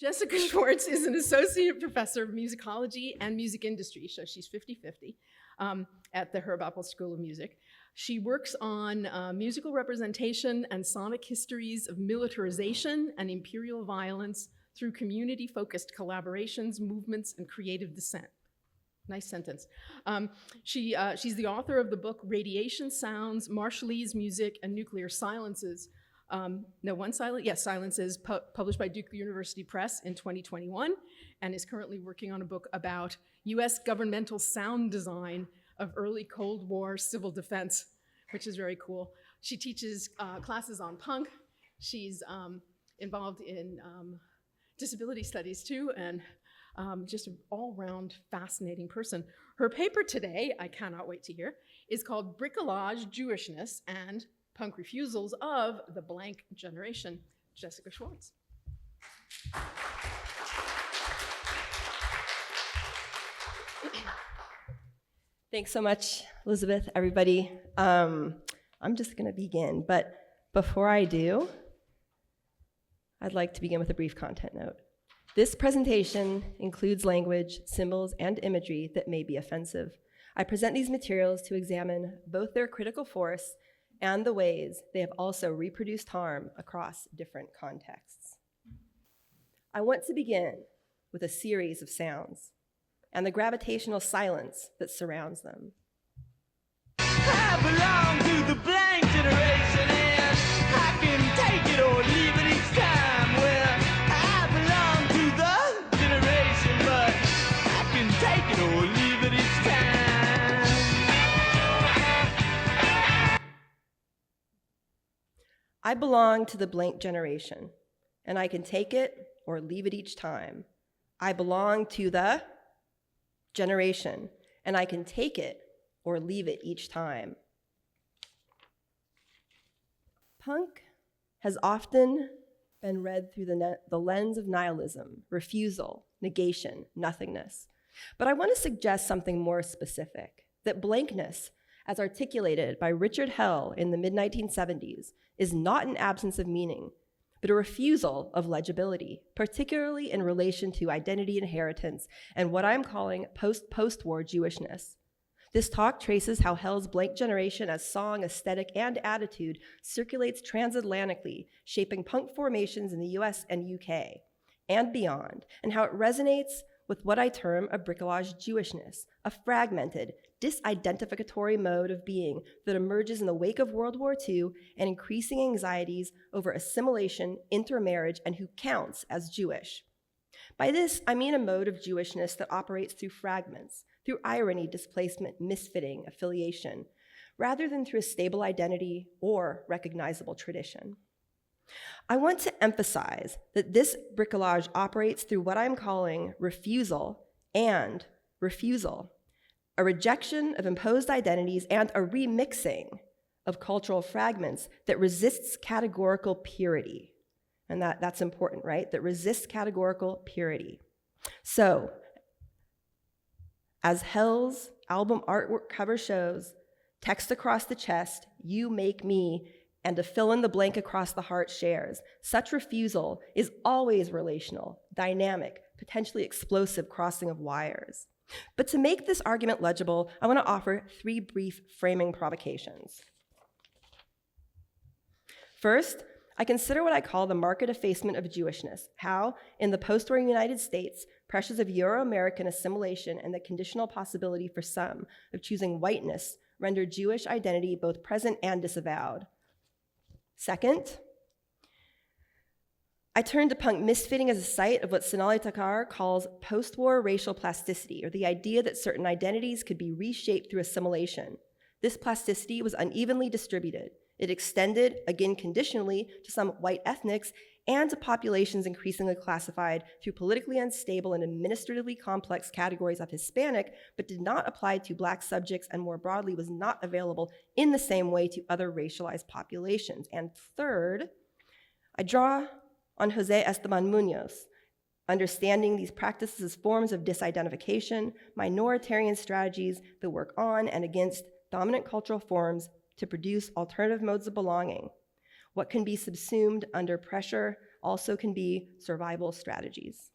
Jessica Schwartz is an associate professor of musicology and music industry, so she's 50-50, at the Herb Apple School of Music. She works on musical representation and sonic histories of militarization and imperial violence through community-focused collaborations, movements, and creative dissent. Nice sentence. She's the author of the book Radiation Sounds, Marshallese Music, and Nuclear Silences. Silences, published by Duke University Press in 2021, and is currently working on a book about US governmental sound design of early Cold War civil defense, which is very cool. She teaches classes on punk. She's involved in disability studies too, and just an all-round fascinating person. Her paper today, I cannot wait to hear, is called Bricolage Jewishness and Punk Refusals of the Blank Generation. Jessica Schwartz. Thanks so much, Elizabeth, everybody. I'm just going to begin, but before I do, I'd like to begin with a brief content note. This presentation includes language, symbols, and imagery that may be offensive. I present these materials to examine both their critical force and the ways they have also reproduced harm across different contexts. I want to begin with a series of sounds and the gravitational silence that surrounds them. I belong to the blank generation, and I can take it or leave it each time. Well, I belong to the generation, but I can take it or leave it each time. I belong to the blank generation, and I can take it or leave it each time. I belong to the generation, and I can take it or leave it each time. Punk has often been read through the lens of nihilism, refusal, negation, nothingness. But I want to suggest something more specific, that blankness, as articulated by Richard Hell in the mid-1970s, is not an absence of meaning, but a refusal of legibility, particularly in relation to identity inheritance and what I'm calling post-postwar Jewishness. This talk traces how Hell's blank generation as song, aesthetic, and attitude circulates transatlantically, shaping punk formations in the US and UK and beyond, and how it resonates with what I term a bricolage Jewishness, a fragmented, disidentificatory mode of being that emerges in the wake of World War II and increasing anxieties over assimilation, intermarriage, and who counts as Jewish. By this, I mean a mode of Jewishness that operates through fragments, through irony, displacement, misfitting, affiliation, rather than through a stable identity or recognizable tradition. I want to emphasize that this bricolage operates through what I'm calling refusal and refusal, a rejection of imposed identities and a remixing of cultural fragments that resists categorical purity. And that's important, right? That resists categorical purity. So, as Hell's album artwork cover shows, text across the chest, you make me, and a fill in the blank across the heart shares. Such refusal is always relational, dynamic, potentially explosive crossing of wires. But to make this argument legible, I want to offer 3 brief framing provocations. First, I consider what I call the market effacement of Jewishness, how, in the post-war United States, pressures of Euro-American assimilation and the conditional possibility for some of choosing whiteness render Jewish identity both present and disavowed. Second, I turn to punk misfitting as a site of what Sonali Takar calls post-war racial plasticity, or the idea that certain identities could be reshaped through assimilation. This plasticity was unevenly distributed. It extended, again conditionally, to some white ethnics and to populations increasingly classified through politically unstable and administratively complex categories of Hispanic, but did not apply to Black subjects and more broadly was not available in the same way to other racialized populations. And third, I draw on Jose Esteban Munoz, understanding these practices as forms of disidentification, minoritarian strategies that work on and against dominant cultural forms to produce alternative modes of belonging. What can be subsumed under pressure also can be survival strategies.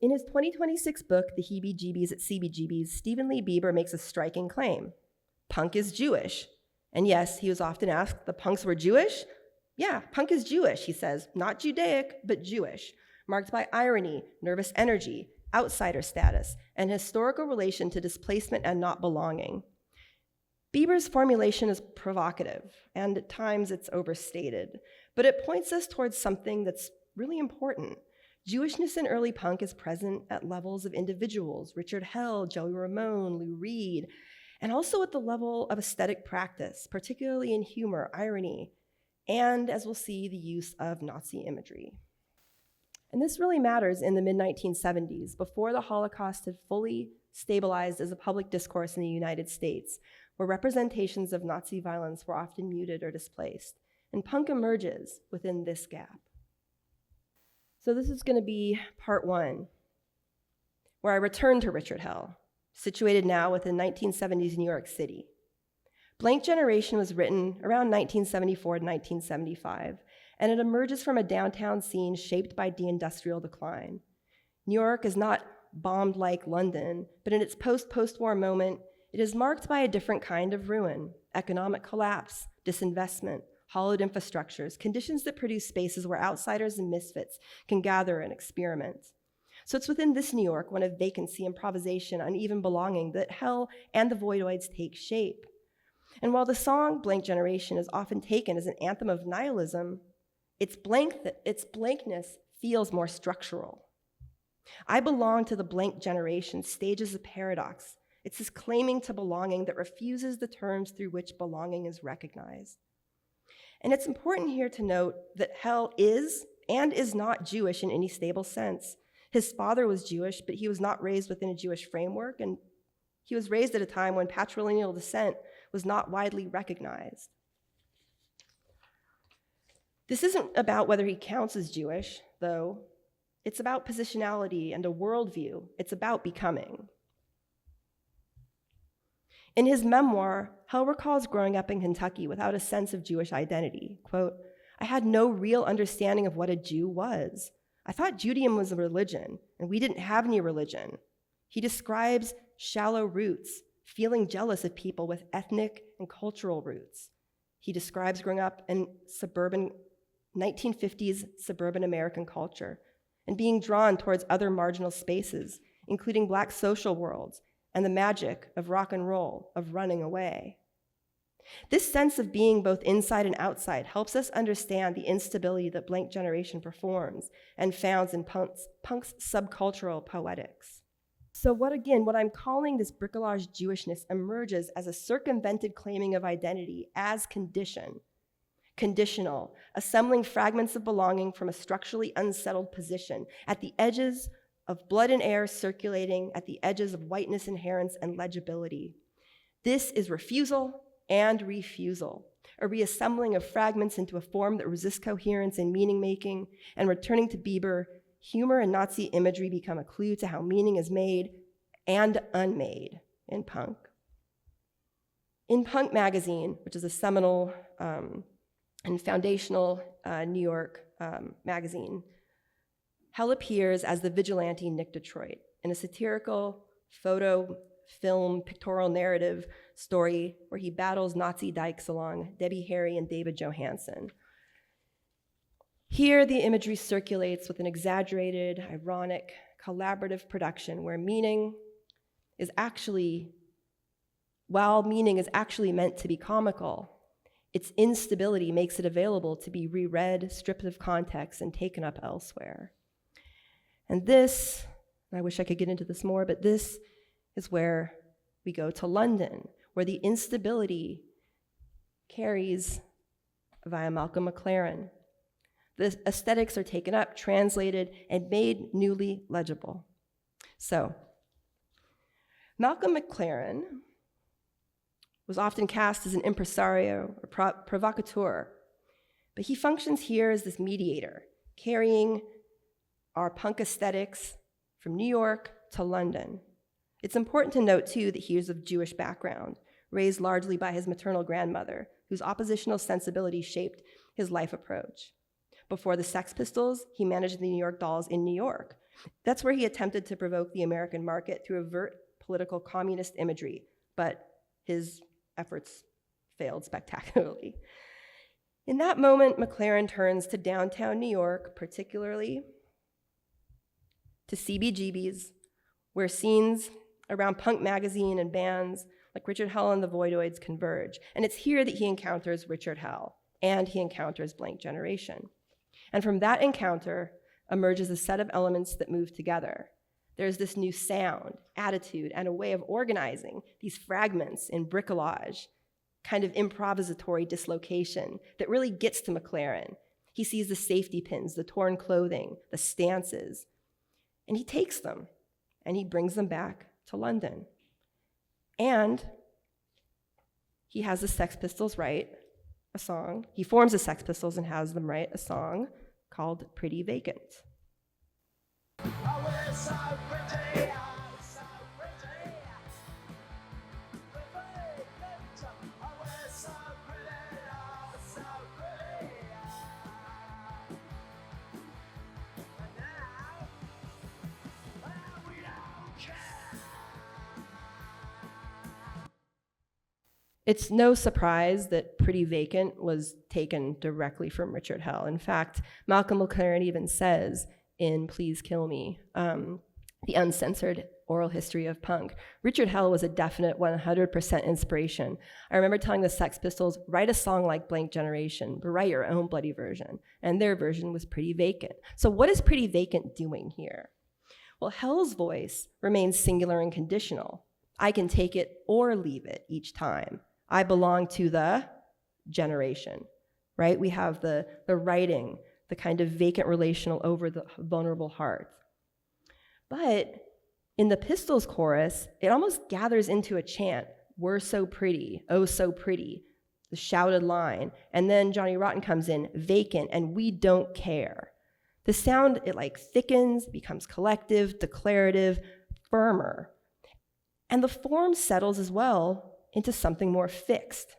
In his 2026 book, The Heebie-Jeebies at CBGB's, Stephen Lee Bieber makes a striking claim. Punk is Jewish. And yes, he was often asked, the punks were Jewish? Yeah, punk is Jewish, he says, not Judaic, but Jewish, marked by irony, nervous energy, outsider status, and historical relation to displacement and not belonging. Bieber's formulation is provocative, and at times it's overstated, but it points us towards something that's really important. Jewishness in early punk is present at levels of individuals, Richard Hell, Joey Ramone, Lou Reed, and also at the level of aesthetic practice, particularly in humor, irony, and, as we'll see, the use of Nazi imagery. And this really matters in the mid-1970s, before the Holocaust had fully stabilized as a public discourse in the United States, where representations of Nazi violence were often muted or displaced. And punk emerges within this gap. So this is going to be part one, where I return to Richard Hell, situated now within 1970s New York City. Blank Generation was written around 1974 to 1975, and it emerges from a downtown scene shaped by deindustrial decline. New York is not bombed like London, but in its post-postwar moment, it is marked by a different kind of ruin, economic collapse, disinvestment, hollowed infrastructures, conditions that produce spaces where outsiders and misfits can gather and experiment. So it's within this New York, one of vacancy, improvisation, uneven belonging, that Hell and the Voidoids take shape. And while the song Blank Generation is often taken as an anthem of nihilism, its blankness feels more structural. I Belong to the Blank Generation stages a paradox. It's this claiming to belonging that refuses the terms through which belonging is recognized. And it's important here to note that Hell is and is not Jewish in any stable sense. His father was Jewish, but he was not raised within a Jewish framework, and he was raised at a time when patrilineal descent was not widely recognized. This isn't about whether he counts as Jewish, though. It's about positionality and a worldview. It's about becoming. In his memoir, Hell recalls growing up in Kentucky without a sense of Jewish identity. Quote, I had no real understanding of what a Jew was. I thought Judaism was a religion, and we didn't have any religion. He describes shallow roots, feeling jealous of people with ethnic and cultural roots. He describes growing up in 1950s suburban American culture and being drawn towards other marginal spaces, including Black social worlds, and the magic of rock and roll, of running away. This sense of being both inside and outside helps us understand the instability that Blank Generation performs and founds in punk's subcultural poetics. So what I'm calling this bricolage Jewishness emerges as a circumvented claiming of identity as conditional, assembling fragments of belonging from a structurally unsettled position at the edges of blood and air circulating, at the edges of whiteness inherence and legibility. This is refusal and refusal, a reassembling of fragments into a form that resists coherence and meaning-making, and returning to Bieber, humor and Nazi imagery become a clue to how meaning is made and unmade in punk. In Punk magazine, which is a seminal and foundational New York magazine, Hell appears as the vigilante Nick Detroit in a satirical photo, film, pictorial narrative story where he battles Nazi dykes along Debbie Harry and David Johansen. Here, the imagery circulates with an exaggerated, ironic, collaborative production where meaning is actually meant to be comical, its instability makes it available to be reread, stripped of context, and taken up elsewhere. And this, I wish I could get into this more, but this is where we go to London, where the instability carries via Malcolm McLaren. The aesthetics are taken up, translated, and made newly legible. So, Malcolm McLaren was often cast as an impresario or provocateur, but he functions here as this mediator, carrying our punk aesthetics from New York to London. It's important to note, too, that he is of Jewish background, raised largely by his maternal grandmother, whose oppositional sensibility shaped his life approach. Before the Sex Pistols, he managed the New York Dolls in New York. That's where he attempted to provoke the American market through overt political communist imagery, but his efforts failed spectacularly. In that moment, McLaren turns to downtown New York, particularly to CBGB's, where scenes around punk magazine and bands like Richard Hell and the Voidoids converge. And it's here that he encounters Richard Hell, and he encounters Blank Generation. And from that encounter emerges a set of elements that move together. There's this new sound, attitude, and a way of organizing these fragments in bricolage, kind of improvisatory dislocation that really gets to McLaren. He sees the safety pins, the torn clothing, the stances, and he takes them and he brings them back to London. And he has the Sex Pistols write a song. He forms the Sex Pistols and has them write a song called Pretty Vacant. It's no surprise that Pretty Vacant was taken directly from Richard Hell. In fact, Malcolm McLaren even says in Please Kill Me, the uncensored oral history of punk, Richard Hell was a definite 100% inspiration. I remember telling the Sex Pistols, write a song like Blank Generation, but write your own bloody version. And their version was Pretty Vacant. So what is Pretty Vacant doing here? Well, Hell's voice remains singular and conditional. I can take it or leave it each time. I belong to the generation, right? We have the writing, the kind of vacant relational over the vulnerable heart. But in the Pistols chorus, it almost gathers into a chant, we're so pretty, oh so pretty, the shouted line. And then Johnny Rotten comes in, vacant, and we don't care. The sound, it like thickens, becomes collective, declarative, firmer. And the form settles as well into something more fixed,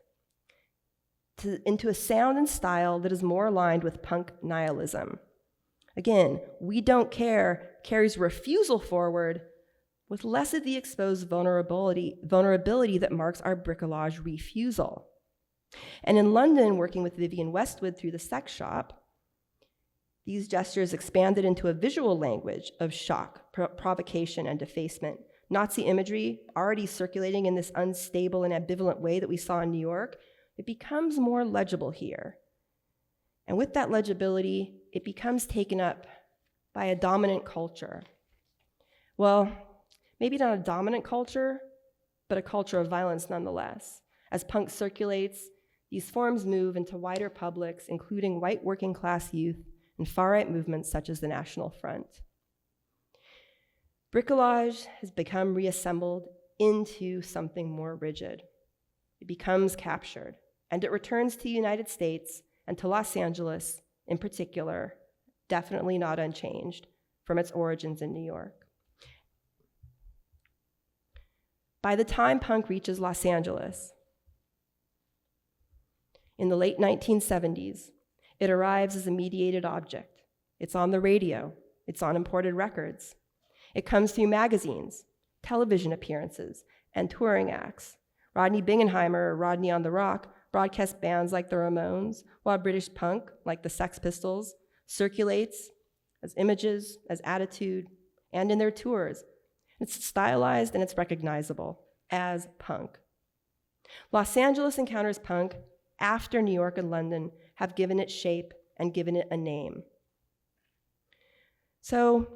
into a sound and style that is more aligned with punk nihilism. Again, we don't care carries refusal forward with less of the exposed vulnerability that marks our bricolage refusal. And in London, working with Vivienne Westwood through the sex shop, these gestures expanded into a visual language of shock, provocation, and defacement. Nazi imagery, already circulating in this unstable and ambivalent way that we saw in New York, it becomes more legible here. And with that legibility, it becomes taken up by a dominant culture. Well, maybe not a dominant culture, but a culture of violence nonetheless. As punk circulates, these forms move into wider publics, including white working class youth and far-right movements such as the National Front. Bricolage has become reassembled into something more rigid. It becomes captured, and it returns to the United States and to Los Angeles in particular, definitely not unchanged from its origins in New York. By the time punk reaches Los Angeles, in the late 1970s, it arrives as a mediated object. It's on the radio, it's on imported records. It comes through magazines, television appearances, and touring acts. Rodney Bingenheimer, or Rodney on the Rock, broadcast bands like the Ramones, while British punk, like the Sex Pistols, circulates as images, as attitude, and in their tours. It's stylized and it's recognizable as punk. Los Angeles encounters punk after New York and London have given it shape and given it a name. So,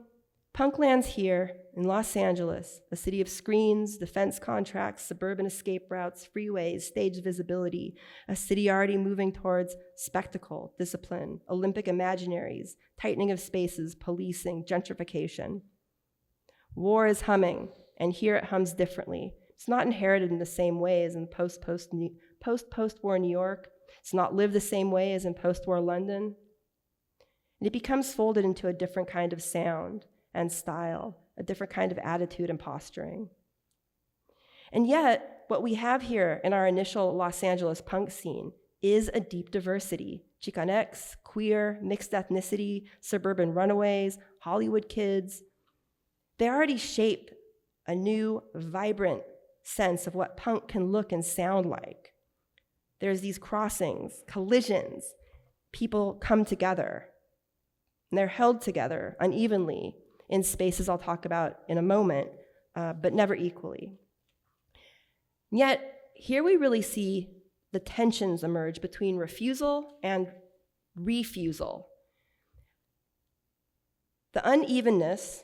punk lands here in Los Angeles, a city of screens, defense contracts, suburban escape routes, freeways, stage visibility, a city already moving towards spectacle, discipline, Olympic imaginaries, tightening of spaces, policing, gentrification. War is humming, and here it hums differently. It's not inherited in the same way as in post-postwar New York. It's not lived the same way as in post-war London. And it becomes folded into a different kind of sound and style, a different kind of attitude and posturing. And yet, what we have here in our initial Los Angeles punk scene is a deep diversity Chicanx, queer, mixed ethnicity, suburban runaways, Hollywood kids. They already shape a new, vibrant sense of what punk can look and sound like. There's these crossings, collisions. People come together, and they're held together unevenly in spaces I'll talk about in a moment, but never equally. Yet, here we really see the tensions emerge between refusal and refusal. The unevenness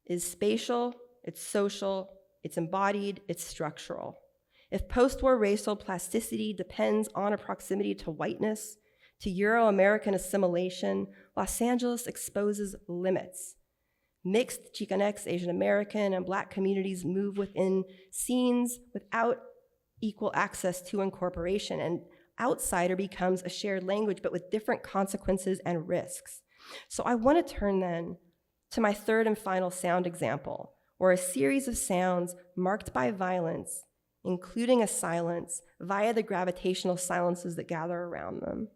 is spatial, it's social, it's embodied, it's structural. If post-war racial plasticity depends on a proximity to whiteness, to Euro-American assimilation, Los Angeles exposes limits. Mixed Chicanx, Asian American, and Black communities move within scenes without equal access to incorporation, and outsider becomes a shared language, but with different consequences and risks. So I want to turn then to my third and final sound example, or a series of sounds marked by violence, including a silence via the gravitational silences that gather around them.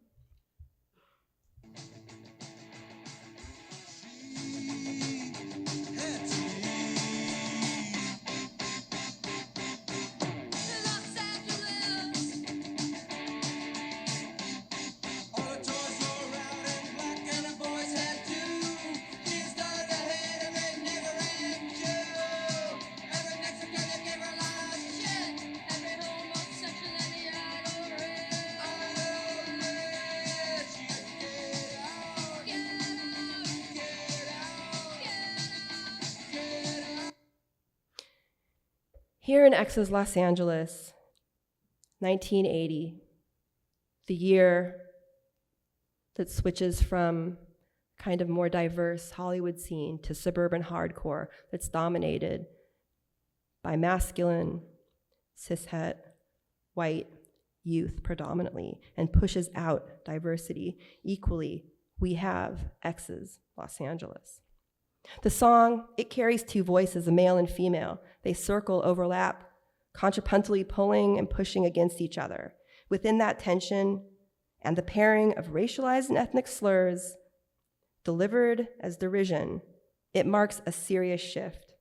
Here in X's Los Angeles, 1980, the year that switches from kind of more diverse Hollywood scene to suburban hardcore that's dominated by masculine, cishet, white youth predominantly, and pushes out diversity equally, we have X's Los Angeles. The song, it carries two voices, a male and female. They circle, overlap, contrapuntally pulling and pushing against each other. Within that tension and the pairing of racialized and ethnic slurs delivered as derision, it marks a serious shift.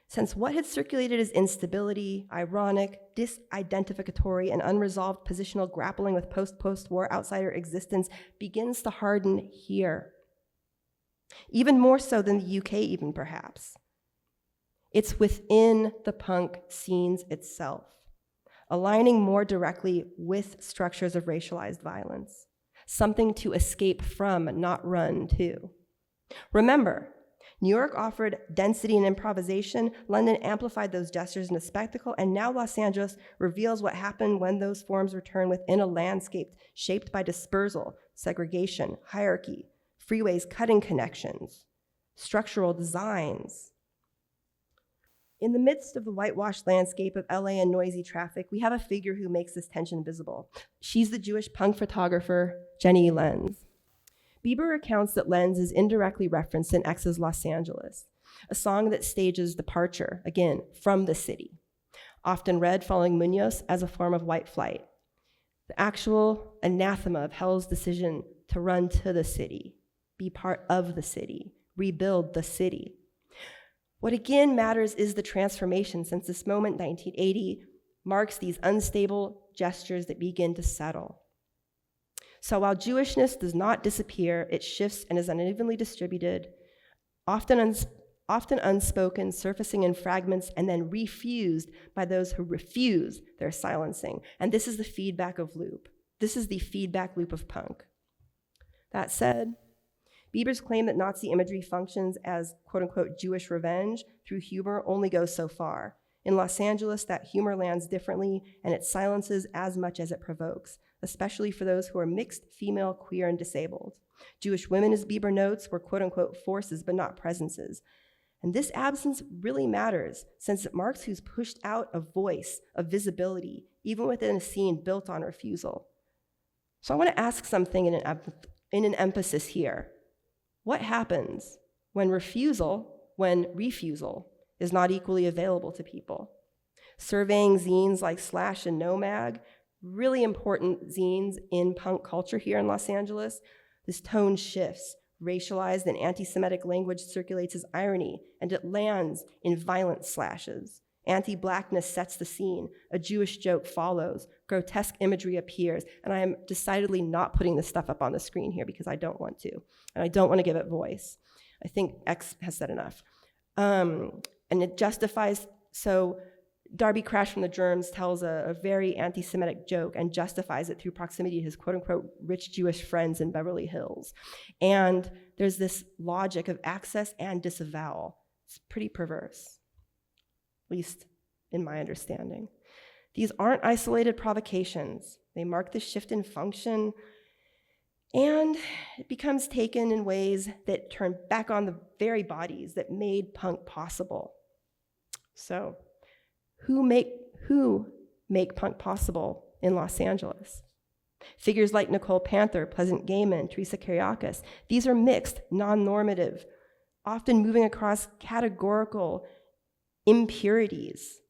Since what had circulated as instability, ironic, disidentificatory, and unresolved positional grappling with post-postwar outsider existence begins to harden here, even more so than the UK even perhaps. It's within the punk scenes itself, aligning more directly with structures of racialized violence, something to escape from, not run to. Remember, New York offered density and improvisation, London amplified those gestures into spectacle, and now Los Angeles reveals what happened when those forms return within a landscape shaped by dispersal, segregation, hierarchy, freeways cutting connections, structural designs. In the midst of the whitewashed landscape of LA and noisy traffic, we have a figure who makes this tension visible. She's the Jewish punk photographer, Jenny Lenz. Bieber recounts that Lenz is indirectly referenced in X's Los Angeles, a song that stages departure, again, from the city, often read following Munoz as a form of white flight. The actual anathema of hell's decision to run to the city, be part of the city, rebuild the city. What again matters is the transformation, since this moment, 1980, marks these unstable gestures that begin to settle. So while Jewishness does not disappear, it shifts and is unevenly distributed, often unspoken, surfacing in fragments, and then refused by those who refuse their silencing. And this is the feedback loop. This is the feedback loop of punk. That said, Bieber's claim that Nazi imagery functions as quote-unquote Jewish revenge through humor only goes so far. In Los Angeles, that humor lands differently, and it silences as much as it provokes, especially for those who are mixed, female, queer, and disabled. Jewish women, as Bieber notes, were quote-unquote forces but not presences. And this absence really matters, since it marks who's pushed out a voice, of visibility, even within a scene built on refusal. So I want to ask something in an emphasis here. What happens when refusal is not equally available to people? Surveying zines like Slash and Nomag really important zines in punk culture here in Los Angeles, this tone shifts. Racialized and anti-Semitic language circulates as irony, and it lands in violent slashes. Anti-Blackness sets the scene. A Jewish joke follows. Grotesque imagery appears. And I am decidedly not putting this stuff up on the screen here because I don't want to. And I don't want to give it voice. I think X has said enough. And it justifies, so Darby Crash from the Germs tells a very anti-Semitic joke and justifies it through proximity to his quote-unquote rich Jewish friends in Beverly Hills. And there's this logic of access and disavowal. It's pretty perverse, at least in my understanding. These aren't isolated provocations. They mark the shift in function, and it becomes taken in ways that turn back on the very bodies that made punk possible. So, who make punk possible in Los Angeles? Figures like Nicole Panther, Pleasant Gaiman, Teresa Kyriakis, these are mixed, non-normative, often moving across categorical impurities.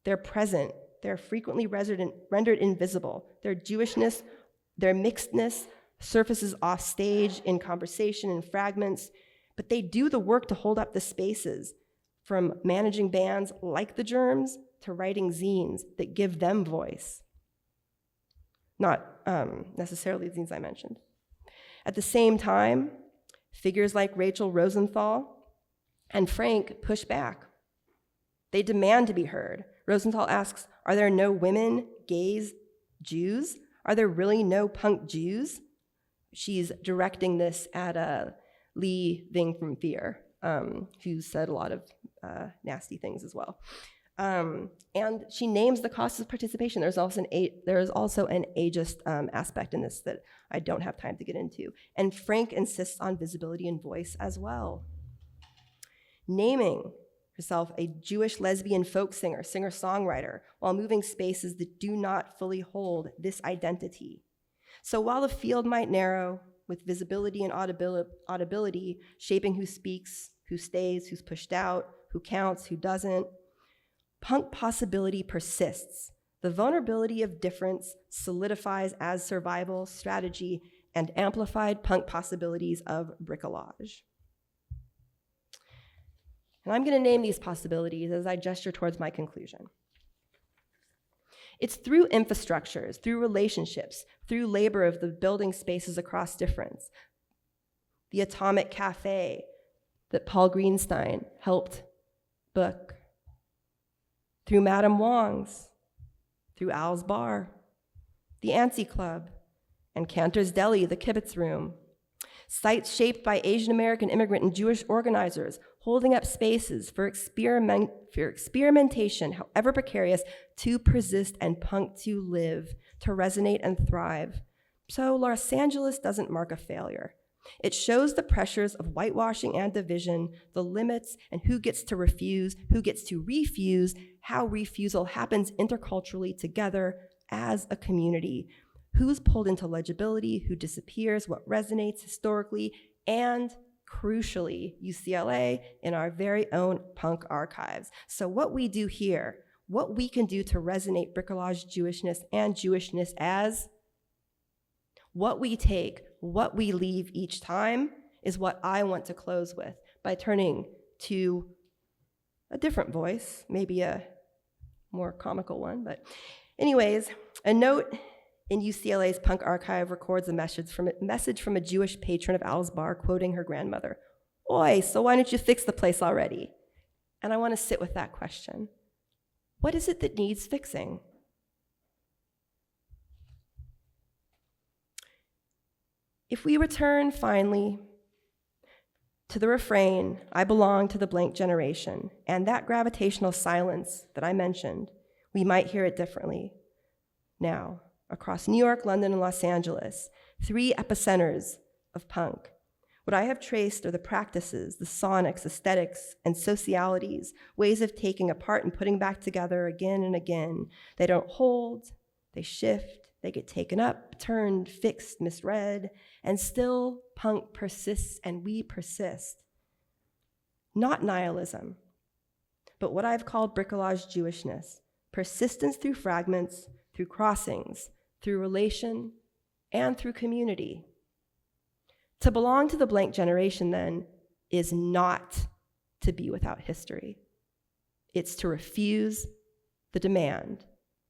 They're present, they're frequently rendered invisible. Their Jewishness, their mixedness surfaces off stage in conversation and fragments, but they do the work to hold up the spaces, from managing bands like the Germs to writing zines that give them voice. Not necessarily the zines I mentioned. At the same time, figures like Rachel Rosenthal and Frank push back. They demand to be heard. Rosenthal asks, are there no women, gays, Jews? Are there really no punk Jews? She's directing this at Lee Ving from Fear, who said a lot of nasty things as well. And she names the cost of participation. There's also an ageist aspect in this that I don't have time to get into. And Frank insists on visibility and voice as well. Naming herself a Jewish lesbian folk singer, singer-songwriter, while moving spaces that do not fully hold this identity. So while the field might narrow, with visibility and audibility shaping who speaks, who stays, who's pushed out, who counts, who doesn't, punk possibility persists. The vulnerability of difference solidifies as survival, strategy, and amplified punk possibilities of bricolage. And I'm going to name these possibilities as I gesture towards my conclusion. It's through infrastructures, through relationships, through labor of the building spaces across difference. The Atomic Cafe that Paul Greenstein helped book. Through Madame Wong's, through Al's Bar, the Antsy Club, and Cantor's Deli, the Kibitz Room. Sites shaped by Asian American immigrant and Jewish organizers, holding up spaces for experimentation, however precarious, to persist and punk to live, to resonate and thrive. So Los Angeles doesn't mark a failure. It shows the pressures of whitewashing and division, the limits, and who gets to refuse, who gets to refuse, how refusal happens interculturally together as a community, who's pulled into legibility, who disappears, what resonates historically, and crucially, UCLA in our very own punk archives. So what we do here, what we can do to resonate bricolage Jewishness and Jewishness as what we take, what we leave each time is what I want to close with by turning to a different voice, maybe a more comical one, but anyways, a note in UCLA's punk archive records a message from a Jewish patron of Al's Bar quoting her grandmother. Oi, so why don't you fix the place already? And I want to sit with that question. What is it that needs fixing? If we return finally to the refrain, I belong to the blank generation, and that gravitational silence that I mentioned, we might hear it differently. Now, across New York, London, and Los Angeles, 3 epicenters of punk. What I have traced are the practices, the sonics, aesthetics, and socialities, ways of taking apart and putting back together again and again. They don't hold, they shift, they get taken up, turned, fixed, misread, and still punk persists and we persist. Not nihilism, but what I've called bricolage Jewishness, persistence through fragments, through crossings, through relation, and through community. To belong to the blank generation, then, is not to be without history. It's to refuse the demand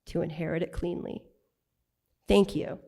to inherit it cleanly. Thank you.